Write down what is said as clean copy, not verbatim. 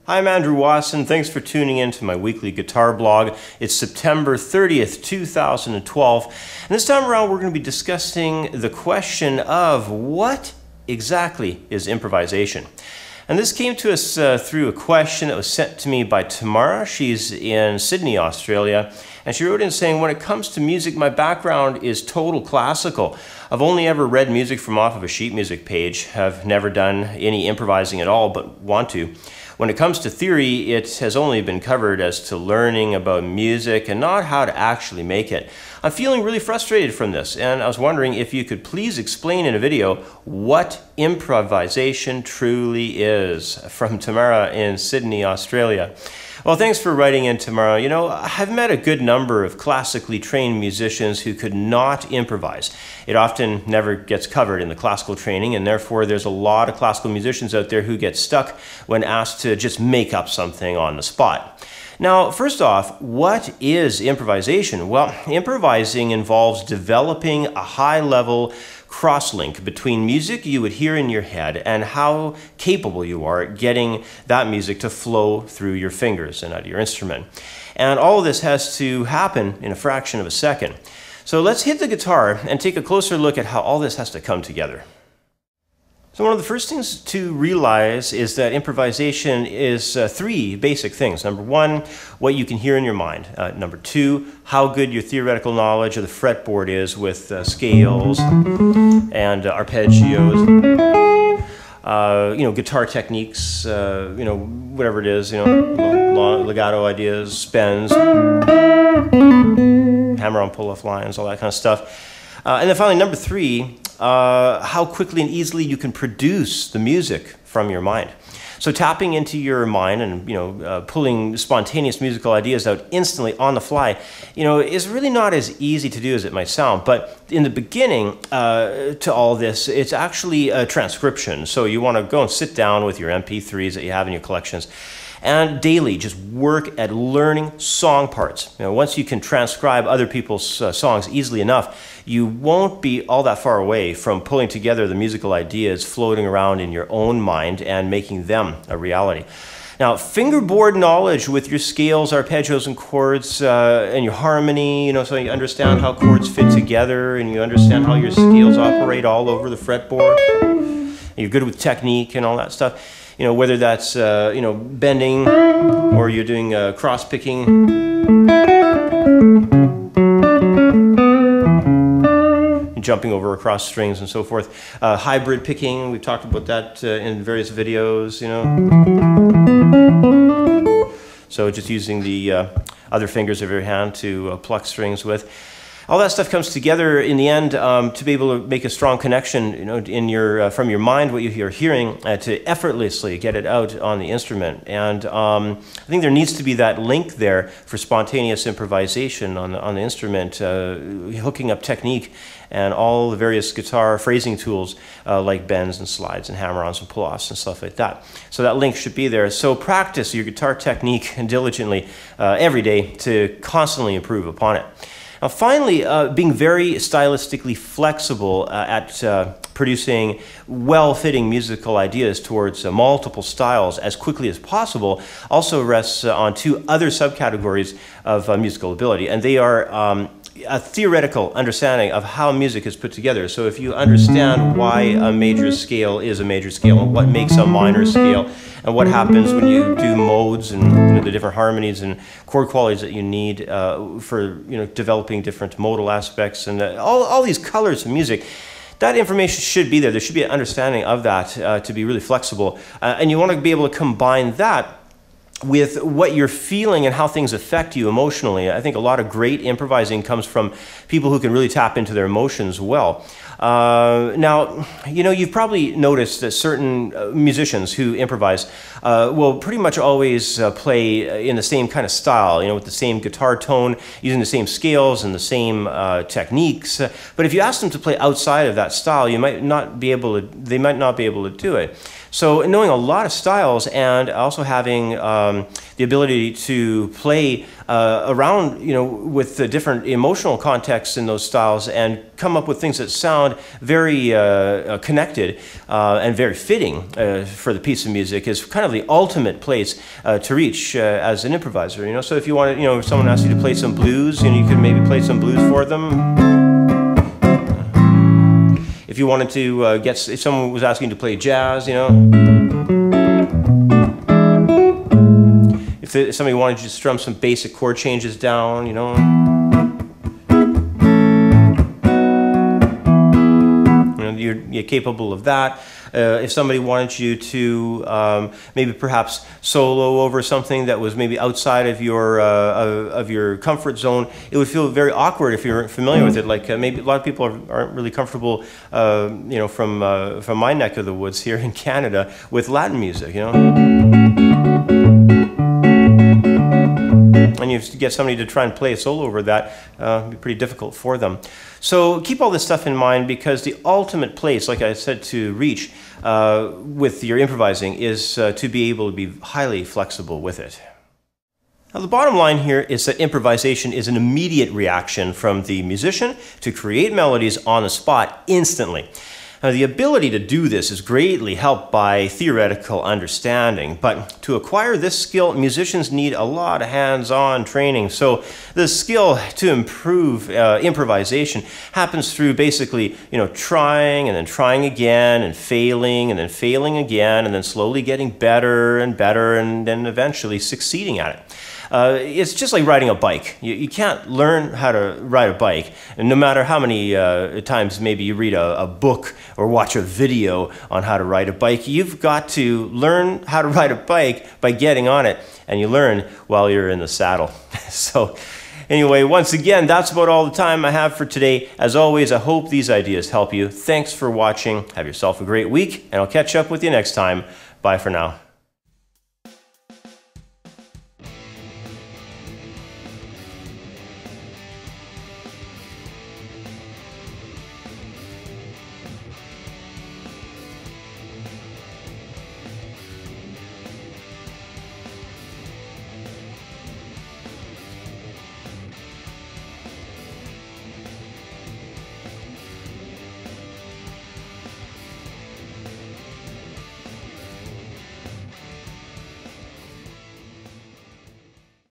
Hi, I'm Andrew Wasson. Thanks for tuning in to my weekly guitar blog. It's September 30th, 2012. And this time around, we're going to be discussing the question of what exactly is improvisation? And this came to us through a question that was sent to me by Tamara. She's in Sydney, Australia. And she wrote in saying, when it comes to music, my background is total classical. I've only ever read music from off of a sheet music page. I've never done any improvising at all, but want to. When it comes to theory, it has only been covered as to learning about music and not how to actually make it. I'm feeling really frustrated from this, and I was wondering if you could please explain in a video what improvisation truly is. From Tamara in Sydney, Australia. Well, thanks for writing in, Tamara. You know, I've met a good number of classically trained musicians who could not improvise. It often never gets covered in the classical training, and therefore there's a lot of classical musicians out there who get stuck when asked to just make up something on the spot. Now, first off, what is improvisation? Well, improvising involves developing a high-level cross-link between music you would hear in your head and how capable you are at getting that music to flow through your fingers and out of your instrument. And all of this has to happen in a fraction of a second. So let's hit the guitar and take a closer look at how all this has to come together. So one of the first things to realize is that improvisation is three basic things. Number one, what you can hear in your mind. Number two, how good your theoretical knowledge of the fretboard is with scales and arpeggios. Guitar techniques, whatever it is, legato ideas, bends, hammer-on pull-off lines, all that kind of stuff. And then finally, number three, how quickly and easily you can produce the music from your mind. So tapping into your mind and pulling spontaneous musical ideas out instantly on the fly, is really not as easy to do as it might sound. But in the beginning to all this, it's actually a transcription. So you want to go and sit down with your MP3s that you have in your collections, and daily just work at learning song parts. Once you can transcribe other people's songs easily enough, you won't be all that far away from pulling together the musical ideas floating around in your own mind and making them a reality. Now, fingerboard knowledge with your scales, arpeggios, and chords, and your harmony, so you understand how chords fit together and you understand how your scales operate all over the fretboard. You're good with technique and all that stuff. Whether that's, bending or you're doing cross-picking. Jumping over across strings and so forth. Hybrid picking, we've talked about that in various videos, So just using the other fingers of your hand to pluck strings with. All that stuff comes together in the end to be able to make a strong connection, from your mind, what you're hearing, to effortlessly get it out on the instrument. And I think there needs to be that link there for spontaneous improvisation on the instrument, hooking up technique and all the various guitar phrasing tools like bends and slides and hammer-ons and pull-offs and stuff like that. So that link should be there. So practice your guitar technique diligently every day to constantly improve upon it. Now, finally, being very stylistically flexible at producing well-fitting musical ideas towards multiple styles as quickly as possible also rests on two other subcategories of musical ability, and they are a theoretical understanding of how music is put together. So if you understand why a major scale is a major scale, and what makes a minor scale, and what happens when you do modes and the different harmonies and chord qualities that you need for developing different modal aspects and all these colors of music, that information should be there. There should be an understanding of that to be really flexible. And you want to be able to combine that with what you're feeling and how things affect you emotionally. I think a lot of great improvising comes from people who can really tap into their emotions well. Now, you've probably noticed that certain musicians who improvise will pretty much always play in the same kind of style, with the same guitar tone, using the same scales and the same techniques. But if you ask them to play outside of that style, they might not be able to do it. So knowing a lot of styles and also having the ability to play around, with the different emotional contexts in those styles and come up with things that sound very connected and very fitting for the piece of music is kind of the ultimate place to reach as an improviser. You know, so if you wanted, you know, if someone asked you to play some blues, you know, you could maybe play some blues for them. If you wanted to if someone was asking you to play jazz, you know. If somebody wanted you to strum some basic chord changes down, you know. You're capable of that. If somebody wanted you to maybe perhaps solo over something that was maybe outside of your comfort zone, it would feel very awkward if you weren't familiar with it. Like maybe a lot of people aren't really comfortable, you know, from my neck of the woods here in Canada with Latin music, you know. And you get somebody to try and play a solo over that, it'd be pretty difficult for them. So keep all this stuff in mind, because the ultimate place, like I said, to reach with your improvising is to be able to be highly flexible with it. Now, the bottom line here is that improvisation is an immediate reaction from the musician to create melodies on the spot instantly. Now, the ability to do this is greatly helped by theoretical understanding, but to acquire this skill, musicians need a lot of hands-on training. So the skill to improve improvisation happens through basically, you know, trying and then trying again and then failing again and then slowly getting better and better and then eventually succeeding at it. It's just like riding a bike. You can't learn how to ride a bike, and no matter how many times maybe you read a book or watch a video on how to ride a bike, you've got to learn how to ride a bike by getting on it, and you learn while you're in the saddle. So anyway, once again, that's about all the time I have for today. As always, I hope these ideas help you. Thanks for watching. Have yourself a great week, and I'll catch up with you next time. Bye for now.